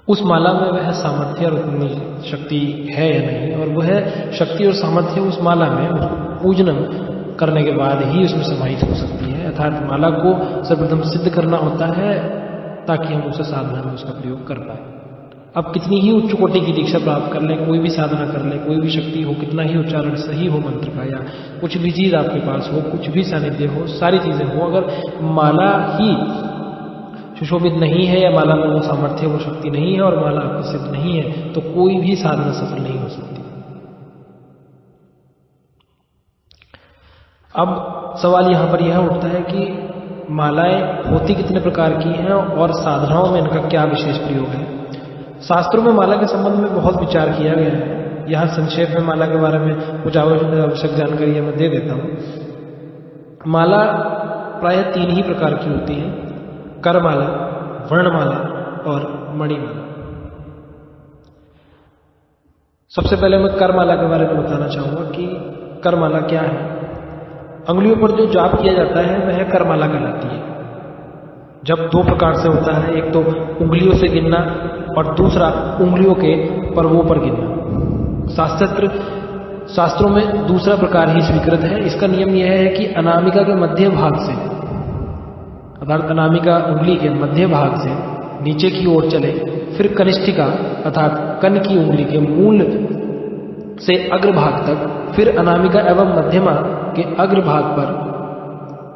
उस माला में वह सामर्थ्य और उतनी शक्ति है या नहीं, और वह शक्ति और सामर्थ्य उस माला में उसको पूजन करने के बाद ही उसमें समाहित हो सकती है। अर्थात माला को सर्वप्रथम सिद्ध करना होता है ताकि हम उसे साधना में उसका प्रयोग कर पाए। अब कितनी ही उच्च कोटि की दीक्षा प्राप्त कर लें, कोई भी साधना कर लें, कोई भी शक्ति हो, कितना ही उच्चारण सही हो मंत्र का, या कुछ भी चीज़ आपके पास हो, कुछ भी सानिध्य हो, सारी चीज़ें हो, अगर माला ही सुशोभित नहीं है या माला में वो सामर्थ्य, वो शक्ति नहीं है और माला आपकी सिद्ध नहीं है, तो कोई भी साधना सफल नहीं हो सकती। अब सवाल यहां पर यह उठता है कि मालाएं होती कितने प्रकार की हैं और साधनाओं में इनका क्या विशेष प्रयोग है। शास्त्रों में माला के संबंध में बहुत विचार किया गया है। यहाँ संक्षेप में माला के बारे में कुछ आवश्यक जानकारी मैं दे देता हूँ। माला प्रायः 3 ही प्रकार की होती है: करमाला, वर्णमाला और मणिमाला। सबसे पहले मैं करमाला के बारे में बताना चाहूंगा कि करमाला क्या है। अंगुलियों पर जो जाप किया जाता है वह करमाला कहलाती है। जब 2 प्रकार से होता है, एक तो उंगलियों से गिनना और दूसरा उंगलियों के पर्वों पर गिनना। शास्त्रों में दूसरा प्रकार ही स्वीकृत है। इसका नियम यह है कि अनामिका के मध्य भाग से, अर्थात अनामिका उंगली के मध्य भाग से नीचे की ओर चले, फिर कनिष्ठिका अर्थात कन की उंगली के मूल से अग्रभाग तक, फिर अनामिका एवं मध्यमा के अग्रभाग पर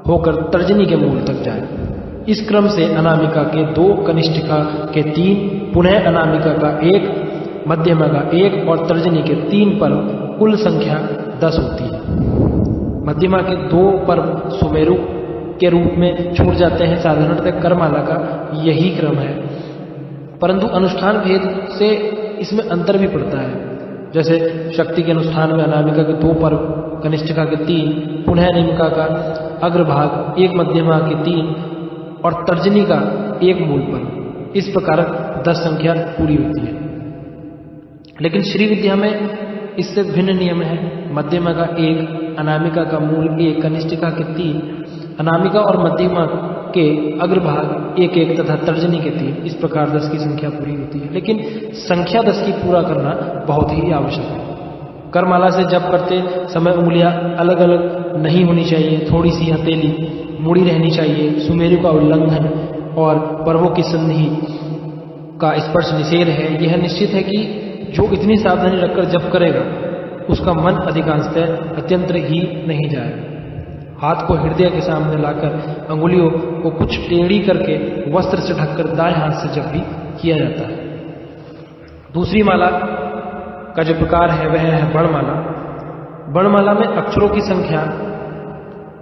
होकर तर्जनी के मूल तक जाए। इस क्रम से अनामिका के 2, कनिष्ठिका के 3, पुनः अनामिका का 1, मध्यमा का 1 और तर्जनी के 3 पर्व, कुल संख्या 10 होती है। मध्यमा के 2 पर्व सुमेरु के रूप में छूट जाते हैं। साधारणतः करमाला का यही क्रम है, परंतु अनुष्ठान भेद से इसमें अंतर भी पड़ता है। जैसे शक्ति के अनुष्ठान में अनामिका के 2 पर्व, कनिष्ठिका के 3, पुनः अनामिका का अग्रभाग 1, मध्यमा के 3 और तर्जनी का 1 मूल पर्व। इस प्रकार 10 संख्या पूरी होती है। लेकिन श्री विद्या में इससे भिन्न नियम है। मध्यमा का 1, अनामिका का मूल 1, कनिष्ठिका के 3, अनामिका और मध्यमा के अग्रभाग 1 1 तथा तर्जनी के 3। इस प्रकार 10 की संख्या पूरी होती है। लेकिन संख्या 10 की पूरा करना बहुत ही आवश्यक है। करमाला से जप करते समय उंगलियां अलग अलग नहीं होनी चाहिए, थोड़ी सी हथेली मुड़ी रहनी चाहिए, सुमेरु का उल्लंघन और पर्वों की संधि का स्पर्श निषेध है। यह निश्चित है कि जो इतनी सावधानी रखकर जप करेगा उसका मन अधिकांशतः अत्यंत ही नहीं जाएगा। हाथ को हृदय के सामने लाकर अंगुलियों को कुछ टेढ़ी करके वस्त्र से ढककर दाएं हाथ से जप भी किया जाता है। दूसरी माला का जो प्रकार है वह है वर्णमाला। वर्णमाला में अक्षरों की संख्या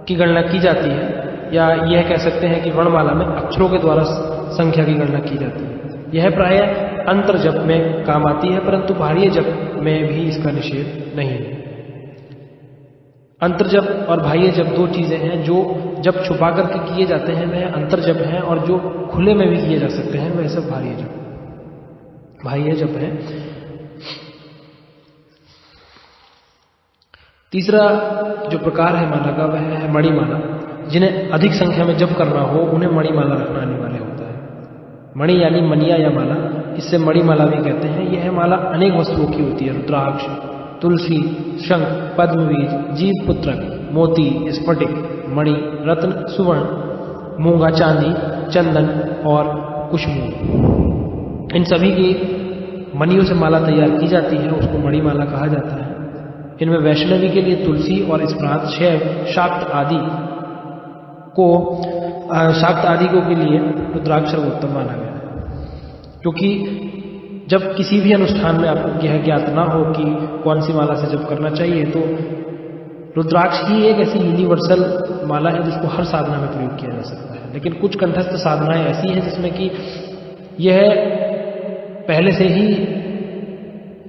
की गणना की जाती है, या यह कह सकते हैं कि वर्णमाला में अक्षरों के द्वारा संख्या की गणना की जाती है। यह प्रायः अंतर जप में काम आती है, परंतु बाह्य जप में भी इसका निषेध नहीं है। अंतर जप और बाह्य जप 2 चीजें हैं। जो जप छुपा करके किए जाते हैं वह अंतर जप हैं, और जो खुले में भी किए जा सकते हैं वह सब बाह्य जप है। तीसरा जो प्रकार है माला का वह है मणिमाला। जिन्हें अधिक संख्या में जप करना हो उन्हें मणिमाला रखना अनिवार्य होता है। मणि यानी मनिया या माला, इससे मणिमाला भी कहते हैं। यह माला अनेक वस्तुओं की होती है: रुद्राक्ष, तुलसी, शंख, पद्मबीज, जीवपुत्रक, मोती, स्फटिक, मणि, रत्न, सुवर्ण, मूंगा, चांदी, चंदन और कुशमूल। इन सभी की मणियों से माला तैयार की जाती है, उसको मणिमाला कहा जाता है। इनमें वैष्णवी के लिए तुलसी और इस प्रकार शैव, शाक्त आदि को के लिए रुद्राक्ष सर्वोत्तम माना गया है। क्योंकि जब किसी भी अनुष्ठान में आपको यह ज्ञात ना हो कि कौन सी माला से जप करना चाहिए, तो रुद्राक्ष ही एक ऐसी यूनिवर्सल माला है जिसको हर साधना में प्रयोग किया जा सकता है। लेकिन कुछ कंठस्थ साधनाएं ऐसी हैं जिसमें कि यह पहले से ही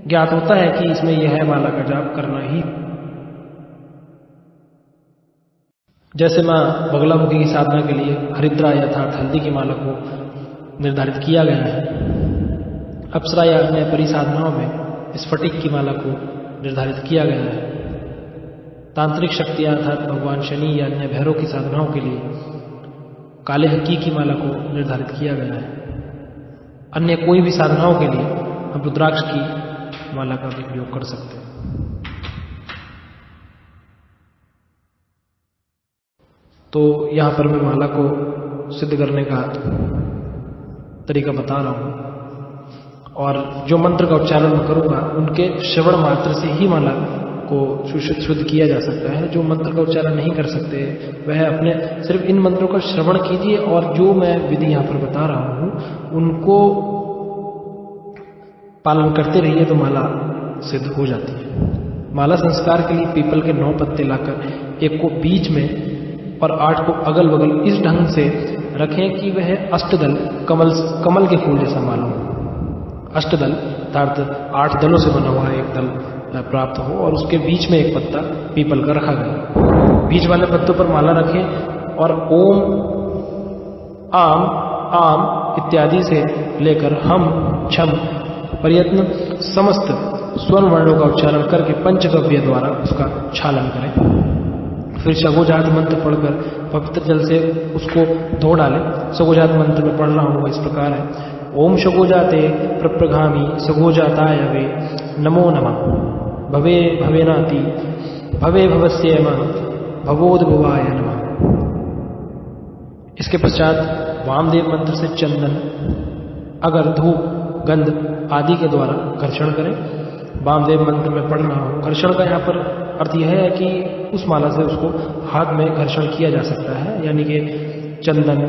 ज्ञात होता है कि इसमें यह माला का जाप करना ही। जैसे मां बगलामुखी की साधना के लिए हरिद्रा अर्थात हल्दी की माला को निर्धारित किया गया है। अप्सरा या अन्य परिसाधनाओं में स्फटिक की माला को निर्धारित किया गया है। तांत्रिक शक्तियां अर्थात भगवान शनि या अन्य भैरव की साधनाओं के लिए काले हक्की की माला को निर्धारित किया गया है। अन्य कोई भी साधनाओं के लिए हम रुद्राक्ष की माला का भी प्रयोग कर सकते हैं। तो यहां पर मैं माला को सिद्ध करने का तरीका बता रहा हूं, और जो मंत्र का उच्चारण मैं करूंगा उनके श्रवण मात्र से ही माला को शुद्ध किया जा सकता है। जो मंत्र का उच्चारण नहीं कर सकते वह अपने सिर्फ इन मंत्रों का श्रवण कीजिए, और जो मैं विधि यहां पर बता रहा हूं उनको पालन करते रहिए तो माला सिद्ध हो जाती है। माला संस्कार के लिए पीपल के 9 पत्ते लाकर एक को बीच में और 8 को अगल बगल इस ढंग से रखें कि वह अष्टदल कमल के फूल जैसा मालूम हो। अष्टदल अर्थात 8 दलों से बना हुआ एक दल प्राप्त हो, और उसके बीच में एक पत्ता पीपल का रखा गया। बीच वाले पत्तों पर माला रखें और ओम, आम, आम इत्यादि से लेकर हम, छम प्रयत्न समस्त स्वर्ण वर्णों का उच्चारण करके पंचगव्य द्वारा उसका छालन करें। फिर शगोजात मंत्र पढ़कर पवित्र जल से उसको धो डालें। शगोजात मंत्र में पढ़ रहा हूँ इस प्रकार है: ओम शगोजाते प्रप्रगामी सगोजाताय वे नमो नमः भवे भवेनाति भवे भवस्येम भवोद्भवाय नमः। इसके पश्चात वामदेव मंत्र से चंदन, अगर, धूप, गंध आदि के द्वारा घर्षण करें। वामदेव मंत्र में पढ़ रहा हूं। घर्षण का यहाँ पर अर्थ यह है कि उस माला से उसको हाथ में घर्षण किया जा सकता है, यानी कि चंदन,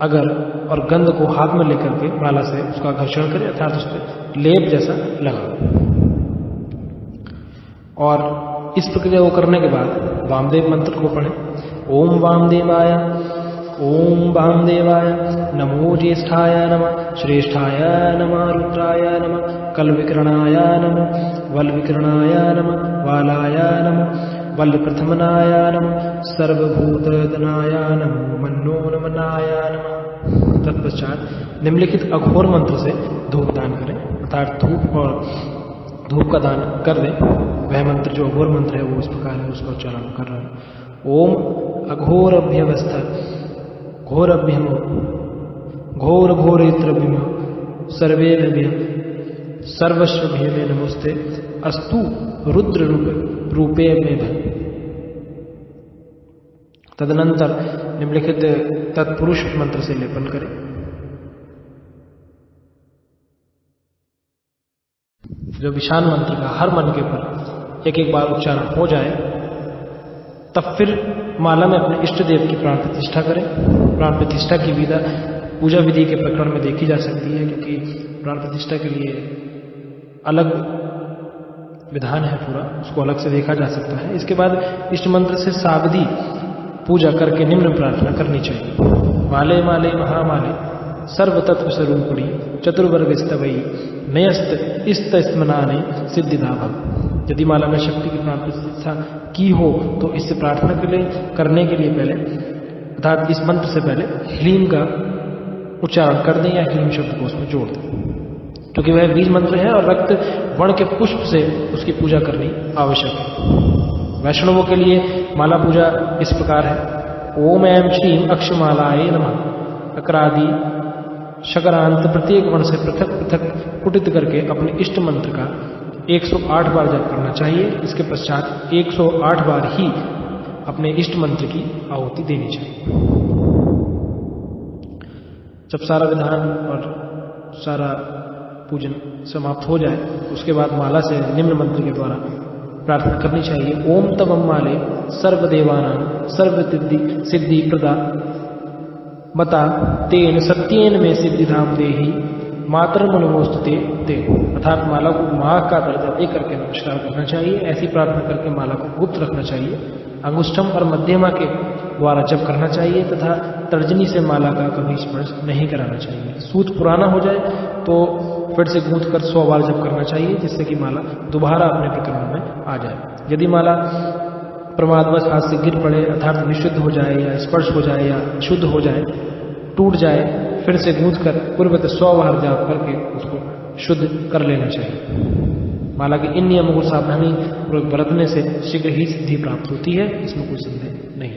अगर और गंध को हाथ में लेकर के माला से उसका घर्षण करें, अर्थात उस पर लेप जैसा लगा। और इस प्रक्रिया को करने के बाद वामदेव मंत्र को पढ़ें। ओम वामदेवाय, ओम वामदेवाय नमो ज्येष्ठाय नमः, श्रेष्ठाय नमः, रुद्राय नमः, कलविकरणाय नमः, वलविकरणाय नमः, वालाय नमः, वल्प्रथमनाय नमः, सर्वभूतधनाय नमो मन्नोन्मनाय नमः। तत्पश्चात निम्नलिखित अघोर मंत्र से धूप दान करें, अर्थात धूप का दान कर दें। वह मंत्र जो अघोर मंत्र है वो इस प्रकार है, उसका उच्चारण कर रहा है। ओम अघोरभ्यवस्था घोरभ्यमो घोर घोरेत्रभ्यमो सर्वेभ्य सर्वस्वभ्य में नमस्ते अस्तु रुद्र रूपे में भय। तदनंतर निम्नलिखित तत्पुरुष मंत्र से लेपन करें। जो विशान मंत्र का हर मन के पर एक एक बार उच्चारण हो जाए, तब फिर माला में अपने इष्ट देव की प्राण प्रतिष्ठा करें। प्राण प्रतिष्ठा की विधा पूजा विधि के प्रकरण में देखी जा सकती है, क्योंकि प्राण प्रतिष्ठा के लिए अलग विधान है, पूरा उसको अलग से देखा जा सकता है। इसके बाद इष्ट मंत्र से सावधि पूजा करके निम्न प्रार्थना करनी चाहिए: माले माले महामाले सर्व तत्व स्वरूपणी चतुर्वर्ग स्तवई नयस्त इस्तस्मनाने सिद्धिदा भव। यदि माला में शक्ति की प्राण प्रतिष्ठा की हो तो इससे प्रार्थना करने के लिए पहले, अर्थात इस मंत्र से पहले ह्लीम का उच्चारण कर दें या ह्लीम शब्द को उसमें जोड़ दें, क्योंकि वह बीज मंत्र है और रक्त वर्ण के पुष्प से उसकी पूजा करनी आवश्यक है। वैष्णवों के लिए माला पूजा इस प्रकार है: ओम ऐं श्रीम अक्षमालाय नमः। अकरादि शकरांत प्रत्येक वर्ण से पृथक पृथक पुटित करके अपने इष्ट मंत्र का 108 बार जप करना चाहिए। इसके पश्चात 108 बार ही अपने इष्ट मंत्र की आहुति देनी चाहिए। जब सारा विधान और सारा पूजन समाप्त हो जाए, उसके बाद माला से निम्न मंत्र के द्वारा प्रार्थना करनी चाहिए: ओम तवम माले सर्वदेवानां सर्व सिद्धि प्रदा मता तेन सत्येन में सिद्धिधाम देहि मातरमनुमोस्तुते ते। अर्थात माला को माँ का दर्जा दे करके नमस्कार करना चाहिए। ऐसी प्रार्थना करके माला को गुप्त रखना चाहिए। अंगुष्ठम और मध्यमा के द्वारा जप करना चाहिए तथा तर्जनी से माला का कभी स्पर्श नहीं कराना चाहिए। सूत पुराना हो जाए तो फिर से गूंथ कर 100 बार जप करना चाहिए, जिससे कि माला दोबारा अपने प्रकरण में आ जाए। यदि माला प्रमादवश हाथ से गिर पड़े, अर्थात निषिद्ध हो जाए या स्पर्श हो जाए या शुद्ध हो जाए, टूट जाए, फिर से गूंथ कर पूर्वत 100 बार जाप करके उसको शुद्ध कर लेना चाहिए। माला के इन नियमों को सावधानी पूर्वक बरतने से शीघ्र ही सिद्धि प्राप्त होती है, इसमें कोई संदेह नहीं।